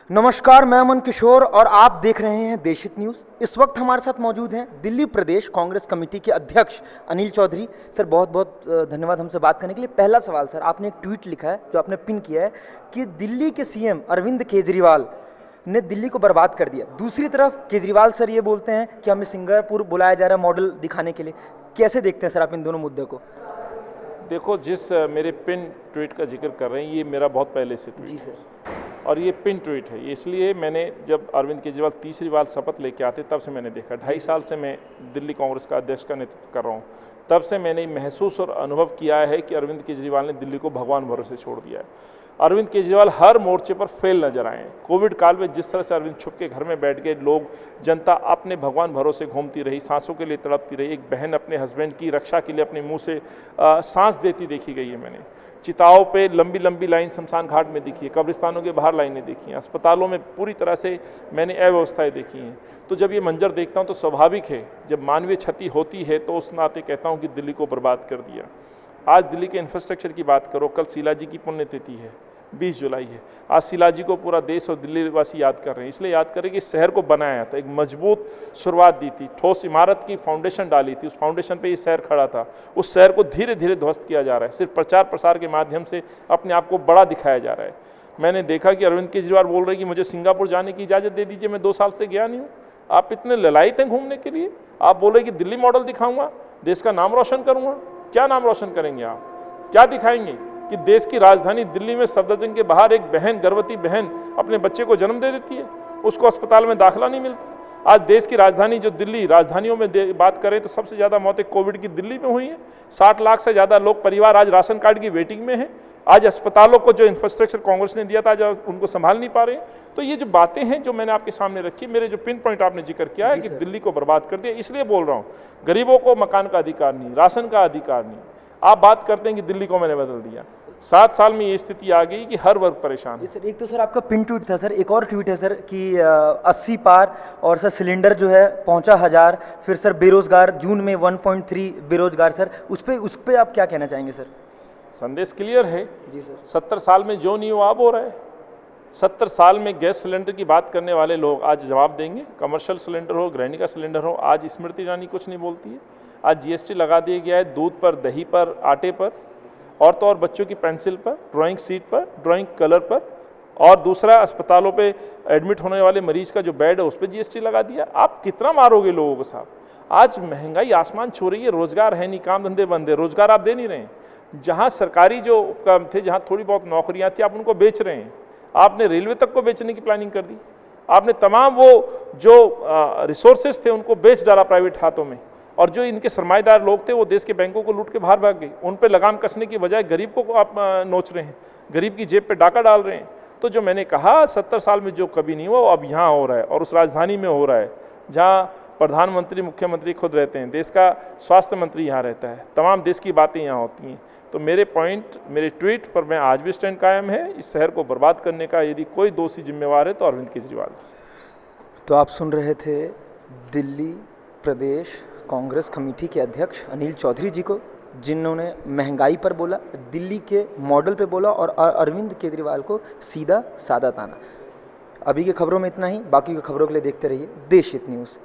नमस्कार, मैं अमन किशोर और आप देख रहे हैं देशित न्यूज़। इस वक्त हमारे साथ मौजूद हैं दिल्ली प्रदेश कांग्रेस कमेटी के अध्यक्ष अनिल चौधरी। सर बहुत बहुत धन्यवाद हमसे बात करने के लिए। पहला सवाल सर, आपने एक ट्वीट लिखा है जो आपने पिन किया है कि दिल्ली के सीएम अरविंद केजरीवाल ने दिल्ली को बर्बाद कर दिया। दूसरी तरफ केजरीवाल सर ये बोलते हैं कि हमें सिंगापुर बुलाया जा रहा है मॉडल दिखाने के लिए। कैसे देखते हैं सर आप इन दोनों मुद्दों को? देखो, जिस मेरे पिन ट्वीट का जिक्र कर रहे हैं ये मेरा बहुत पहले से ट्वीट है और ये पिन ट्वीट है। इसलिए मैंने जब अरविंद केजरीवाल तीसरी बार शपथ लेके आते तब से मैंने देखा। 2.5 साल से मैं दिल्ली कांग्रेस का अध्यक्ष का नेतृत्व कर रहा हूँ। तब से मैंने महसूस और अनुभव किया है कि अरविंद केजरीवाल ने दिल्ली को भगवान भरोसे छोड़ दिया है। अरविंद केजरीवाल हर मोर्चे पर फेल नजर आए हैं। कोविड काल में जिस तरह से अरविंद छुप के घर में बैठ गए, लोग जनता अपने भगवान भरोसे घूमती रही, सांसों के लिए तड़पती रही। एक बहन अपने हस्बैंड की रक्षा के लिए अपने मुंह से सांस देती देखी गई है मैंने। चिताओं पे लंबी लंबी लाइन शमशान घाट में दिखी है, कब्रिस्तानों के बाहर लाइनें देखी हैं, अस्पतालों में पूरी तरह से मैंने अव्यवस्थाएं देखी हैं। तो जब ये मंजर देखता हूँ तो स्वाभाविक है, जब मानवीय क्षति होती है तो उस नाते कहता हूँ कि दिल्ली को बर्बाद कर दिया। आज दिल्ली के इंफ्रास्ट्रक्चर की बात करो, कल शीला जी की पुण्यतिथि है, 20 जुलाई है। आज शीला जी को पूरा देश और दिल्ली वासी याद कर रहे हैं। इसलिए याद करें कि इस शहर को बनाया था, एक मजबूत शुरुआत दी थी, ठोस इमारत की फाउंडेशन डाली थी, उस फाउंडेशन पे ये शहर खड़ा था। उस शहर को धीरे धीरे ध्वस्त किया जा रहा है। सिर्फ प्रचार प्रसार के माध्यम से अपने आप को बड़ा दिखाया जा रहा है। मैंने देखा कि अरविंद केजरीवाल बोल रहे हैं कि मुझे सिंगापुर जाने की इजाज़त दे दीजिए, मैं 2 साल से गया नहीं हूँ। आप इतने ललायित हैं घूमने के लिए। आप बोल रहे कि दिल्ली मॉडल दिखाऊंगा, देश का नाम रोशन करूंगा। क्या नाम रोशन करेंगे आप? क्या दिखाएंगे कि देश की राजधानी दिल्ली में सफदरजंग के बाहर एक बहन, गर्भवती बहन अपने बच्चे को जन्म दे देती है, उसको अस्पताल में दाखिला नहीं मिलता। आज देश की राजधानी जो दिल्ली, राजधानियों में बात करें तो सबसे ज़्यादा मौतें कोविड की दिल्ली में हुई हैं। 60 लाख से ज़्यादा लोग, परिवार आज राशन कार्ड की वेटिंग में हैं। आज अस्पतालों को जो इंफ्रास्ट्रक्चर कांग्रेस ने दिया था, आज उनको संभाल नहीं पा रहे हैं। तो ये जो बातें हैं जो मैंने आपके सामने रखी, मेरे जो पिन पॉइंट आपने जिक्र किया है कि दिल्ली को बर्बाद कर दिया, इसलिए बोल रहा हूँ। गरीबों को मकान का अधिकार नहीं, राशन का अधिकार नहीं। आप बात करते हैं कि दिल्ली को मैंने बदल दिया। 7 साल में ये स्थिति आ गई कि हर वर्ग परेशान है। सर एक तो सर आपका पिन ट्वीट था सर, एक और ट्वीट है सर कि 80 पार और सर सिलेंडर जो है पहुंचा 1000। फिर सर बेरोजगार जून में 1.3 बेरोजगार। सर उस पर आप क्या कहना चाहेंगे सर? संदेश क्लियर है जी सर। 70 साल में जो नहीं हुआ अब हो रहा है। 70 साल में गैस सिलेंडर की बात करने वाले लोग आज जवाब देंगे। कमर्शियल सिलेंडर हो, गृहिणी का सिलेंडर हो, आज स्मृति ईरानी कुछ नहीं बोलती है। आज जीएसटी लगा दिया गया है दूध पर, दही पर, आटे पर, और तो और बच्चों की पेंसिल पर, ड्राइंग सीट पर, ड्राइंग कलर पर, और दूसरा अस्पतालों पे एडमिट होने वाले मरीज का जो बेड है उस पर जीएसटी लगा दिया। आप कितना मारोगे लोगों को साहब? आज महंगाई आसमान छू रही है, रोजगार है नहीं, काम धंधे बंद है, रोजगार आप दे नहीं रहे हैं। जहाँ सरकारी जो काम थे, जहाँ थोड़ी बहुत नौकरियाँ थी, आप उनको बेच रहे हैं। आपने रेलवे तक को बेचने की प्लानिंग कर दी। आपने तमाम वो जो रिसोर्सेज थे उनको बेच डाला प्राइवेट हाथों में, और जो इनके सरमाएदार लोग थे वो देश के बैंकों को लूट के बाहर भाग गए। उन पर लगाम कसने की बजाय गरीब को आप नोच रहे हैं, गरीब की जेब पे डाका डाल रहे हैं। तो जो मैंने कहा 70 साल में जो कभी नहीं हुआ वो अब यहाँ हो रहा है, और उस राजधानी में हो रहा है जहाँ प्रधानमंत्री, मुख्यमंत्री खुद रहते हैं, देश का स्वास्थ्य मंत्री यहाँ रहता है, तमाम देश की बातें यहाँ होती हैं। तो मेरे पॉइंट, मेरे ट्वीट पर मैं आज भी स्टैंड कायम है। इस शहर को बर्बाद करने का यदि कोई दोषी जिम्मेवार है तो अरविंद केजरीवाल। तो आप सुन रहे थे दिल्ली प्रदेश कांग्रेस कमेटी के अध्यक्ष अनिल चौधरी जी को, जिन्होंने महंगाई पर बोला, दिल्ली के मॉडल पे बोला और अरविंद केजरीवाल को सीधा सादा ताना। अभी की खबरों में इतना ही। बाकी की खबरों के लिए देखते रहिए देशित न्यूज़।